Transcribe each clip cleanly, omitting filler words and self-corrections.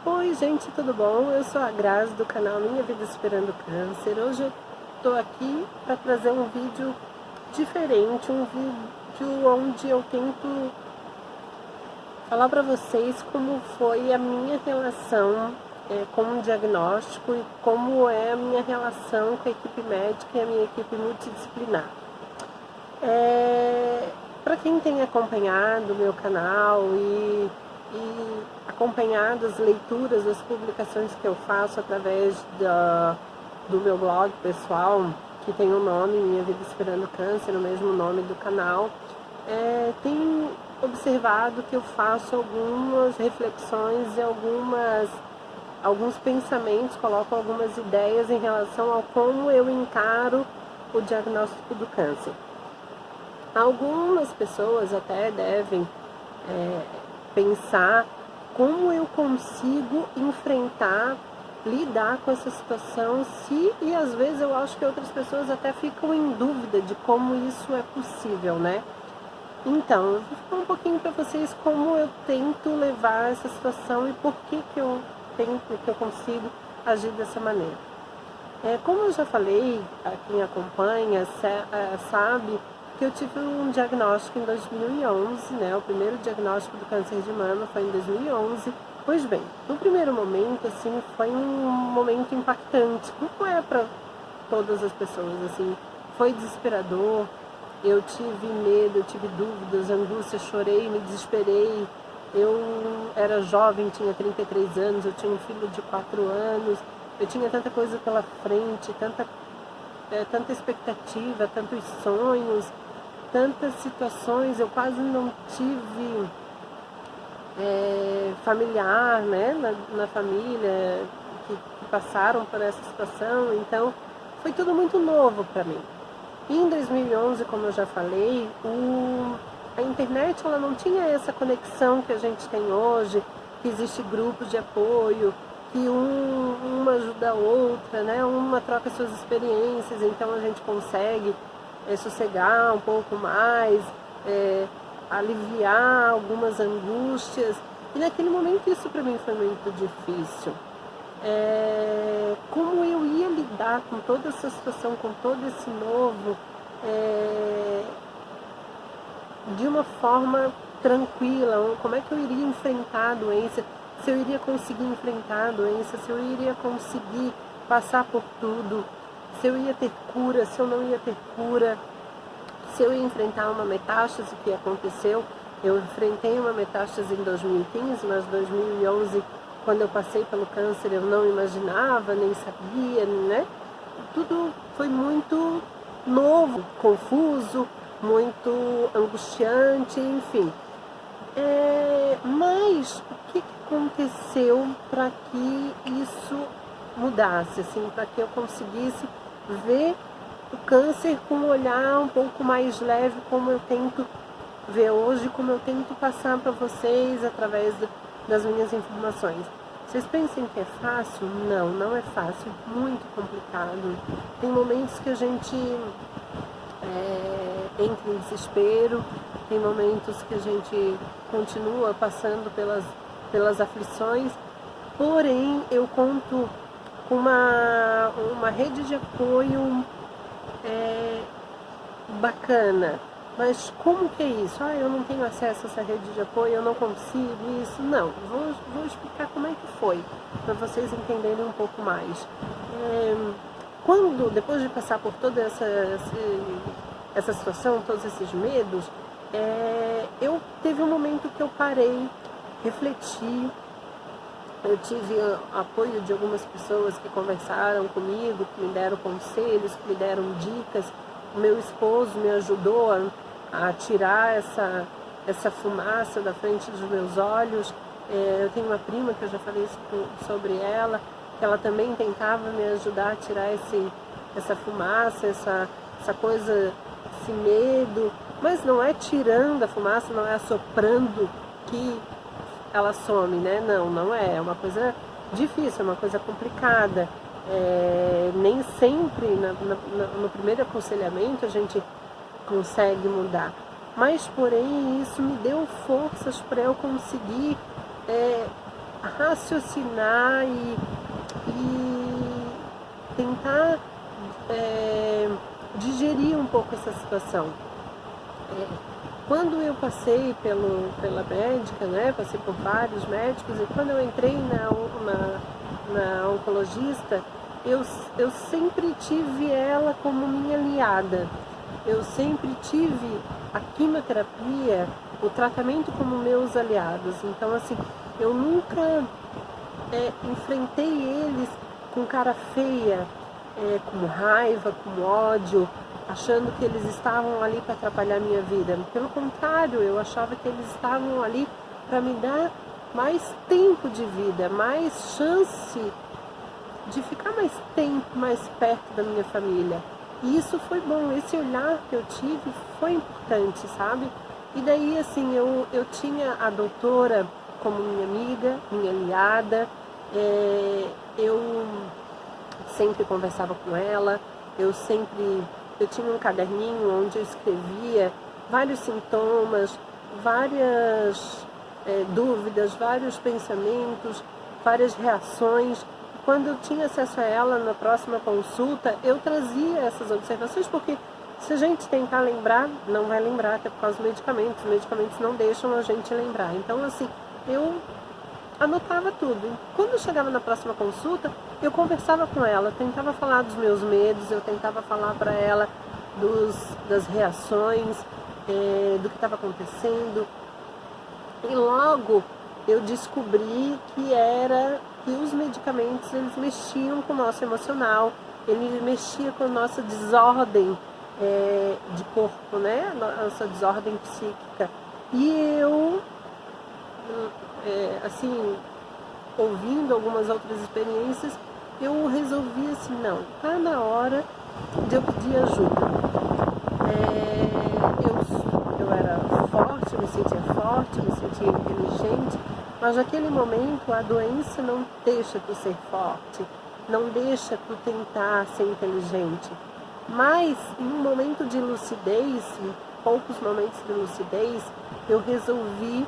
Oi gente, tudo bom? Eu sou a Grazi do canal Minha Vida Superando Câncer. Hoje eu estou aqui para trazer um vídeo diferente, um vídeo onde eu tento falar para vocês como foi a minha relação com o diagnóstico e como é a minha relação com a equipe médica e a minha equipe multidisciplinar. Para quem tem acompanhado o meu canal e acompanhado as leituras, as publicações que eu faço através do meu blog pessoal, que tem o nome Minha Vida Superando Câncer, o mesmo nome do canal, tem observado que eu faço algumas reflexões e alguns pensamentos, coloco algumas ideias em relação ao como eu encaro o diagnóstico do câncer. Algumas pessoas até devem pensar como eu consigo enfrentar, lidar com essa situação, e às vezes eu acho que outras pessoas até ficam em dúvida de como isso é possível, né? Então, eu vou falar um pouquinho para vocês como eu tento levar essa situação e por que eu consigo agir dessa maneira. Como eu já falei, quem acompanha sabe que eu tive um diagnóstico em 2011, né? O primeiro diagnóstico do câncer de mama foi em 2011. Pois bem, no primeiro momento, assim, foi um momento impactante. Não é para todas as pessoas, assim, foi desesperador. Eu tive medo, eu tive dúvidas, angústia, chorei, me desesperei. Eu era jovem, tinha 33 anos, eu tinha um filho de 4 anos, eu tinha tanta coisa pela frente, tanta expectativa, tantos sonhos, tantas situações. Eu quase não tive familiar, né, na família que passaram por essa situação, então foi tudo muito novo para mim. E em 2011, como eu já falei, a internet ela não tinha essa conexão que a gente tem hoje, que existe grupos de apoio, que uma ajuda a outra, né? Uma troca suas experiências, então a gente consegue sossegar um pouco mais, aliviar algumas angústias. E naquele momento isso para mim foi muito difícil. Como eu ia lidar com toda essa situação, com todo esse novo, de uma forma tranquila, como é que eu iria enfrentar a doença, se eu iria conseguir enfrentar a doença, se eu iria conseguir passar por tudo, se eu ia ter cura, se eu não ia ter cura, se eu ia enfrentar uma metástase, que aconteceu. Eu enfrentei uma metástase em 2015, mas em 2011, quando eu passei pelo câncer, eu não imaginava, nem sabia, né? Tudo foi muito novo, confuso, muito angustiante, enfim. Mas o que aconteceu para que isso mudasse, assim, para que eu conseguisse ver o câncer com um olhar um pouco mais leve, como eu tento ver hoje, como eu tento passar para vocês através das minhas informações. Vocês pensam que é fácil? Não, não é fácil, muito complicado. Tem momentos que a gente entra em desespero, tem momentos que a gente continua passando pelas aflições, porém eu conto com uma rede de apoio bacana. Mas como que é isso? Eu não tenho acesso a essa rede de apoio, eu não consigo isso. Não, vou explicar como é que foi, para vocês entenderem um pouco mais. Depois de passar por toda essa situação, todos esses medos, eu teve um momento que eu parei, refleti. Eu tive apoio de algumas pessoas que conversaram comigo, que me deram conselhos, que me deram dicas. O meu esposo me ajudou a tirar essa fumaça da frente dos meus olhos. Eu tenho uma prima que eu já falei sobre ela, que ela também tentava me ajudar a tirar essa fumaça, essa coisa, esse medo. Mas não é tirando a fumaça, não é assoprando que ela some, né? Não é. É uma coisa difícil, é uma coisa complicada. Nem sempre no primeiro aconselhamento a gente consegue mudar, mas porém isso me deu forças para eu conseguir raciocinar e tentar digerir um pouco essa situação. Quando eu passei pela médica, né, passei por vários médicos, e quando eu entrei na oncologista, eu sempre tive ela como minha aliada. Eu sempre tive a quimioterapia, o tratamento como meus aliados. Então, assim, eu nunca enfrentei eles com cara feia, com raiva, com ódio, achando que eles estavam ali para atrapalhar a minha vida. Pelo contrário, eu achava que eles estavam ali para me dar mais tempo de vida, mais chance de ficar mais tempo mais perto da minha família. E isso foi bom, esse olhar que eu tive foi importante, sabe? E daí, assim, eu tinha a doutora como minha amiga, minha aliada, eu sempre conversava com ela, eu tinha um caderninho onde eu escrevia vários sintomas, várias dúvidas, vários pensamentos, várias reações. Quando eu tinha acesso a ela na próxima consulta, eu trazia essas observações, porque se a gente tentar lembrar, não vai lembrar, até por causa dos medicamentos. Os medicamentos não deixam a gente lembrar. Então, assim, eu anotava tudo. Quando eu chegava na próxima consulta, eu conversava com ela, tentava falar dos meus medos, eu tentava falar para ela das reações, do que estava acontecendo. E logo eu descobri que os medicamentos, eles mexiam com o nosso emocional, ele mexia com a nossa desordem de corpo, né? Nossa desordem psíquica. E eu, assim, ouvindo algumas outras experiências, eu resolvi assim, não, tá na hora de eu pedir ajuda. Eu era forte, me sentia inteligente, mas naquele momento a doença não deixa tu ser forte, não deixa tu tentar ser inteligente. Mas em um momento de lucidez, em poucos momentos de lucidez, eu resolvi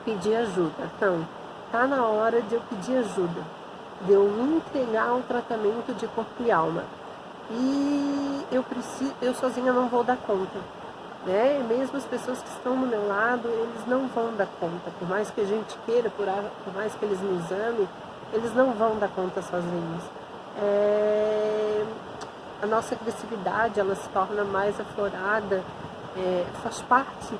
pedir ajuda. Então, tá na hora de eu pedir ajuda, de eu me entregar ao tratamento de corpo e alma. E eu sozinha não vou dar conta, né? Mesmo as pessoas que estão do meu lado, eles não vão dar conta. Por mais que a gente queira, por mais que eles nos amem, eles não vão dar conta sozinhos. A nossa agressividade, ela se torna mais aflorada, faz parte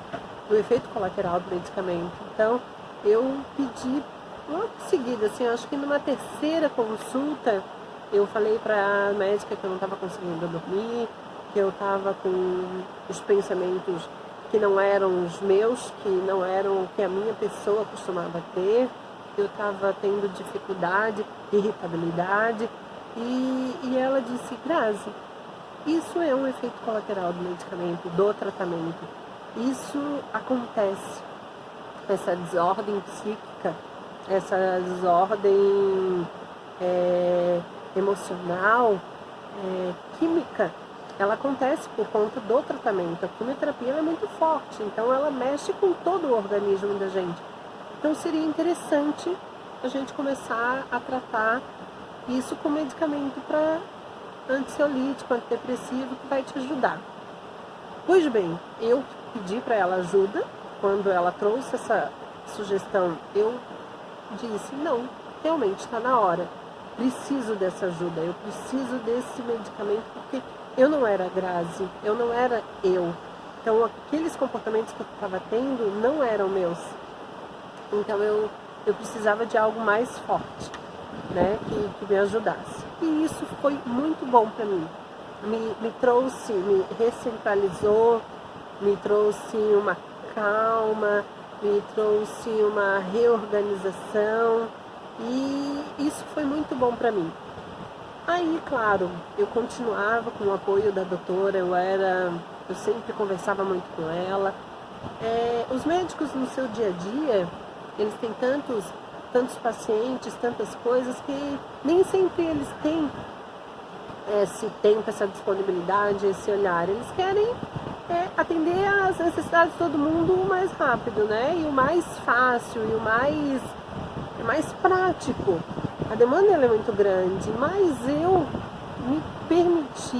do efeito colateral do medicamento. Então, eu pedi logo em seguida, assim, acho que numa terceira consulta, eu falei para a médica que eu não estava conseguindo dormir, que eu estava com os pensamentos que não eram os meus, que não eram o que a minha pessoa costumava ter, que eu estava tendo dificuldade, irritabilidade, e ela disse, Grazi, isso é um efeito colateral do medicamento, do tratamento. Isso acontece, essa desordem psíquica, essa desordem emocional, química, ela acontece por conta do tratamento. A quimioterapia é muito forte, então ela mexe com todo o organismo da gente. Então seria interessante a gente começar a tratar isso com medicamento para ansiolítico, antidepressivo, que vai te ajudar. Pois bem, eu pedi para ela ajuda. Quando ela trouxe essa sugestão, eu disse, não, realmente está na hora. Preciso dessa ajuda, eu preciso desse medicamento, porque eu não era Grazi, eu não era eu. Então, aqueles comportamentos que eu estava tendo não eram meus. Então, eu precisava de algo mais forte, né, que me ajudasse. E isso foi muito bom para mim. Me trouxe, me recentralizou, me trouxe uma calma, me trouxe uma reorganização, e isso foi muito bom para mim. Aí, claro, eu continuava com o apoio da doutora, eu sempre conversava muito com ela. Os médicos no seu dia a dia, eles têm tantos pacientes, tantas coisas, que nem sempre eles têm esse tempo, essa disponibilidade, esse olhar. Eles querem atender às necessidades de todo mundo o mais rápido, né? E o mais fácil, e o mais é mais prático. A demanda ela é muito grande, mas eu me permiti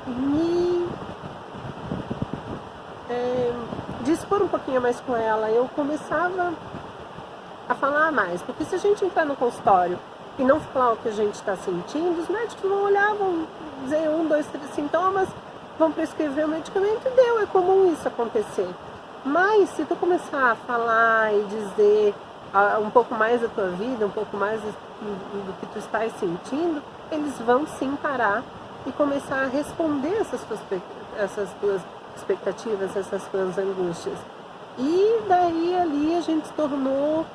me dispor um pouquinho mais com ela. Eu começava a falar mais, porque se a gente entrar no consultório e não falar o que a gente está sentindo, os médicos vão olhar, vão dizer 1, 2, 3 sintomas, vão prescrever o medicamento e deu, é comum isso acontecer. Mas se tu começar a falar e dizer um pouco mais da tua vida, um pouco mais do que tu estás sentindo, eles vão sim parar e começar a responder essas tuas expectativas, essas tuas angústias. E daí ali a gente tornou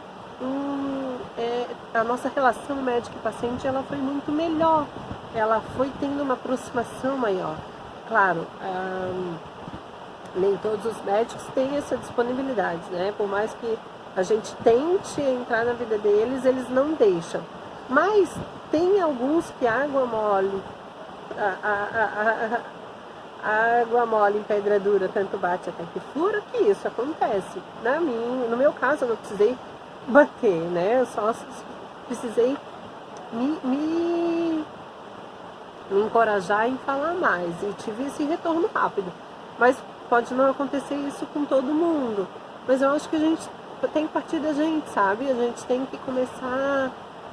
a nossa relação médico e paciente, ela foi muito melhor, ela foi tendo uma aproximação maior. Claro, nem todos os médicos têm essa disponibilidade, né? Por mais que a gente tente entrar na vida deles, eles não deixam. Mas tem alguns que água mole, água mole em pedra dura, tanto bate até que fura, que isso acontece. No meu caso, eu não precisei bater, né? Eu só precisei me encorajar em falar mais e tive esse retorno rápido. Mas pode não acontecer isso com todo mundo. Mas eu acho que a gente tem que partir da gente, sabe? A gente tem que começar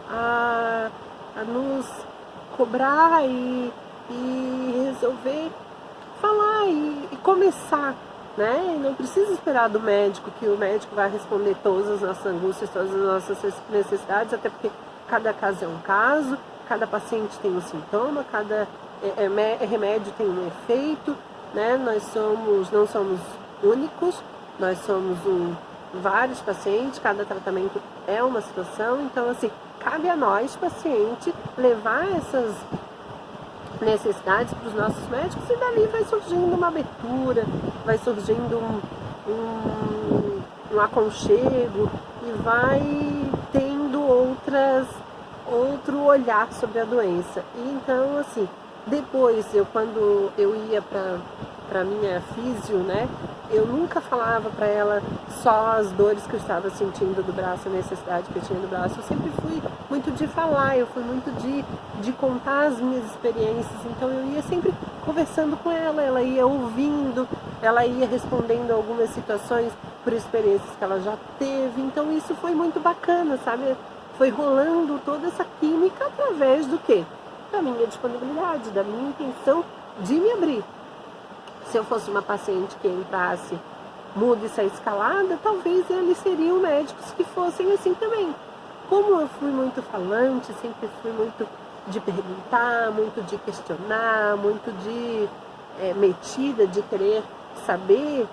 a nos cobrar e resolver falar e começar, né? E não precisa esperar do médico que o médico vai responder todas as nossas angústias, todas as nossas necessidades, até porque cada caso é um caso, cada paciente tem um sintoma, cada remédio tem um efeito, né? Nós não somos únicos, nós somos vários pacientes, cada tratamento é uma situação, então assim, cabe a nós, paciente, levar essas necessidades para os nossos médicos e dali vai surgindo uma abertura, vai surgindo um aconchego e vai tendo outro olhar sobre a doença. E então, assim, depois, quando eu ia para minha físio, né, eu nunca falava para ela só as dores que eu estava sentindo do braço, a necessidade que eu tinha do braço. Eu sempre fui muito de falar, eu fui muito de contar as minhas experiências. Então eu ia sempre conversando com ela ia ouvindo, ela ia respondendo algumas situações por experiências que ela já teve. Então isso foi muito bacana, sabe? Foi rolando toda essa química através do quê? Da minha disponibilidade, da minha intenção de me abrir. Se eu fosse uma paciente que entrasse muda e sair escalada, talvez eles seriam médicos que fossem assim também. Como eu fui muito falante, sempre fui muito de perguntar, muito de questionar, muito de metida, de querer saber,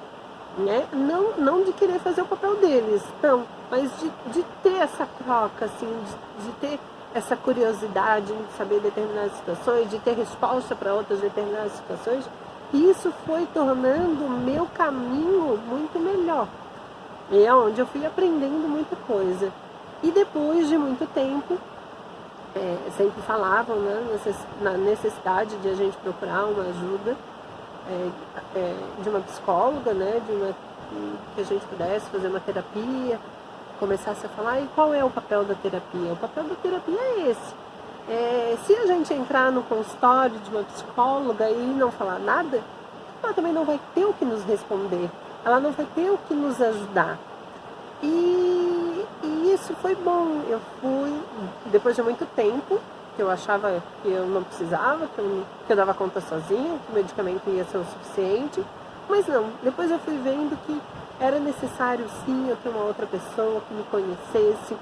né? Não de querer fazer o papel deles, não, mas de ter essa troca, assim, de ter essa curiosidade de saber determinadas situações, de ter resposta para outras determinadas situações. E isso foi tornando o meu caminho muito melhor. E é onde eu fui aprendendo muita coisa. E depois de muito tempo, sempre falavam, né, na necessidade de a gente procurar uma ajuda de uma psicóloga, né, que a gente pudesse fazer uma terapia, começasse a falar, e qual é o papel da terapia? O papel da terapia é esse. Se a gente entrar no consultório de uma psicóloga e não falar nada, ela também não vai ter o que nos responder, ela não vai ter o que nos ajudar. E isso foi bom. Eu fui, depois de muito tempo, que eu achava que eu não precisava, que eu dava conta sozinha, que o medicamento ia ser o suficiente, mas não, depois eu fui vendo que era necessário sim eu ter uma outra pessoa que me conhecesse,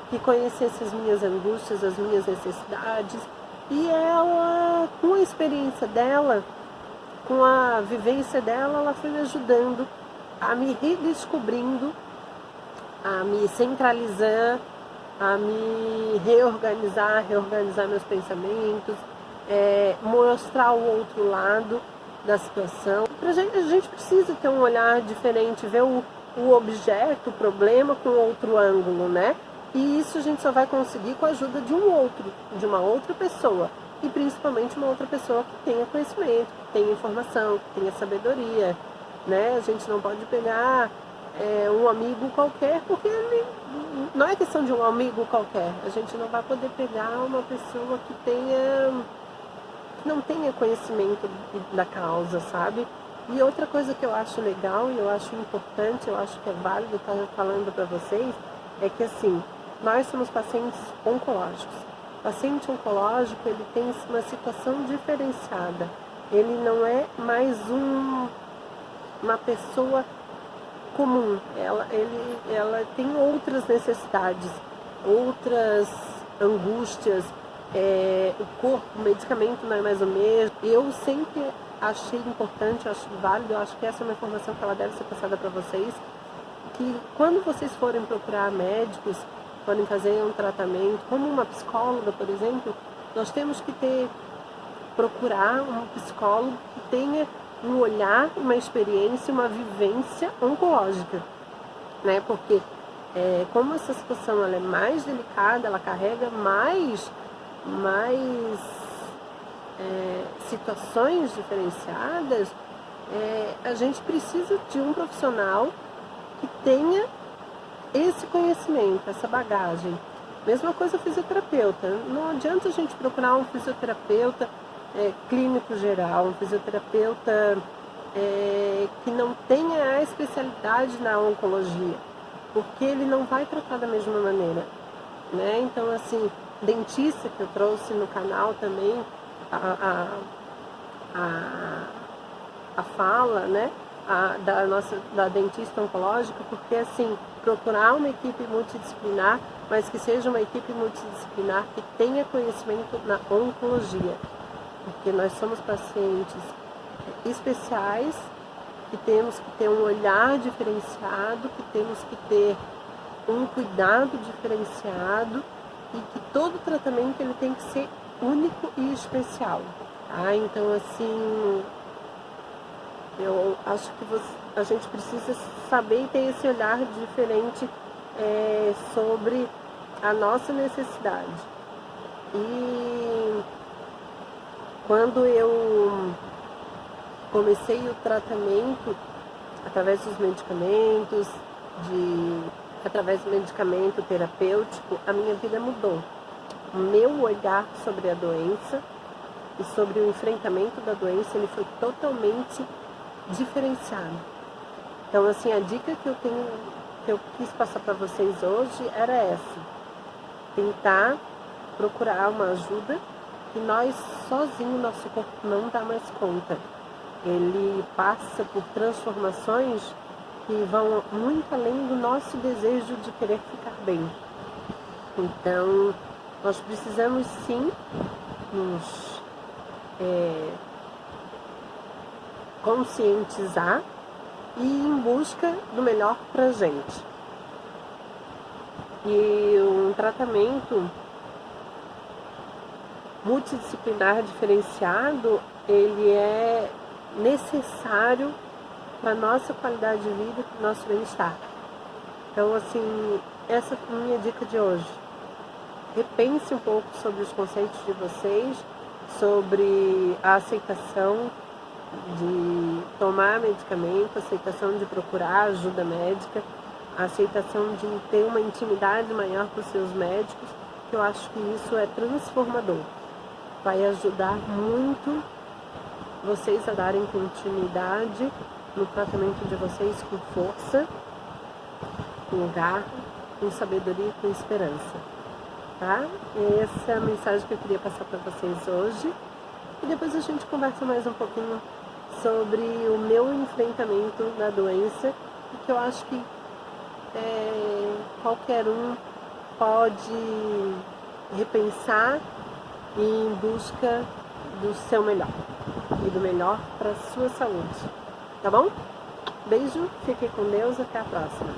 que conhecesse as minhas angústias, as minhas necessidades. E ela, com a experiência dela, com a vivência dela, ela foi me ajudando a me redescobrindo, a me centralizar, a me reorganizar meus pensamentos, mostrar o outro lado da situação. A gente precisa ter um olhar diferente, ver o objeto, o problema com outro ângulo, né? E isso a gente só vai conseguir com a ajuda de de uma outra pessoa. E principalmente uma outra pessoa que tenha conhecimento, que tenha informação, que tenha sabedoria, né? A gente não pode pegar um amigo qualquer, porque ele, não é questão de um amigo qualquer. A gente não vai poder pegar uma pessoa que não tenha conhecimento da causa, sabe? E outra coisa que eu acho legal e eu acho importante, eu acho que é válido estar falando para vocês, é que assim, nós somos pacientes oncológicos. O paciente oncológico, ele tem uma situação diferenciada. Ele não é mais uma pessoa comum. Ela tem outras necessidades, outras angústias. O corpo, o medicamento não é mais o mesmo. Eu sempre achei importante, acho válido, eu acho que essa é uma informação que ela deve ser passada para vocês, que quando vocês forem procurar médicos, forem fazer um tratamento, como uma psicóloga, por exemplo, nós temos que procurar um psicólogo que tenha um olhar, uma experiência, uma vivência oncológica, né? Porque como essa situação ela é mais delicada, ela carrega mais situações diferenciadas, a gente precisa de um profissional que tenha esse conhecimento, essa bagagem. Mesma coisa o fisioterapeuta. Não adianta a gente procurar um fisioterapeuta clínico geral, um fisioterapeuta que não tenha a especialidade na oncologia, porque ele não vai tratar da mesma maneira, né? Então, assim, dentista que eu trouxe no canal também, a fala, né, da dentista oncológica, porque assim, procurar uma equipe multidisciplinar, mas que seja uma equipe multidisciplinar que tenha conhecimento na oncologia, porque nós somos pacientes especiais, que temos que ter um olhar diferenciado, que temos que ter um cuidado diferenciado e que todo tratamento ele tem que ser único e especial, tá? Então, assim, eu acho que a gente precisa saber e ter esse olhar diferente sobre a nossa necessidade. E quando eu comecei o tratamento através dos medicamentos, através do medicamento terapêutico, a minha vida mudou. O meu olhar sobre a doença e sobre o enfrentamento da doença, ele foi totalmente diferenciado. Então, assim, a dica que eu quis passar para vocês hoje era essa: tentar procurar uma ajuda, que nós sozinhos, nosso corpo não dá mais conta. Ele passa por transformações que vão muito além do nosso desejo de querer ficar bem. Então, nós precisamos sim nos conscientizar e ir em busca do melhor pra gente. E um tratamento multidisciplinar diferenciado, ele é necessário para a nossa qualidade de vida e para o nosso bem-estar. Então, assim, essa é a minha dica de hoje. Repense um pouco sobre os conceitos de vocês, sobre a aceitação de tomar medicamento, a aceitação de procurar ajuda médica, a aceitação de ter uma intimidade maior com os seus médicos, que eu acho que isso é transformador. Vai ajudar muito vocês a darem continuidade no tratamento de vocês com força, com garra, com sabedoria e com esperança. Tá? Essa é a mensagem que eu queria passar para vocês hoje. E depois a gente conversa mais um pouquinho sobre o meu enfrentamento na doença, que eu acho que qualquer um pode repensar e ir em busca do seu melhor e do melhor para a sua saúde. Tá bom? Beijo, fique com Deus, até a próxima.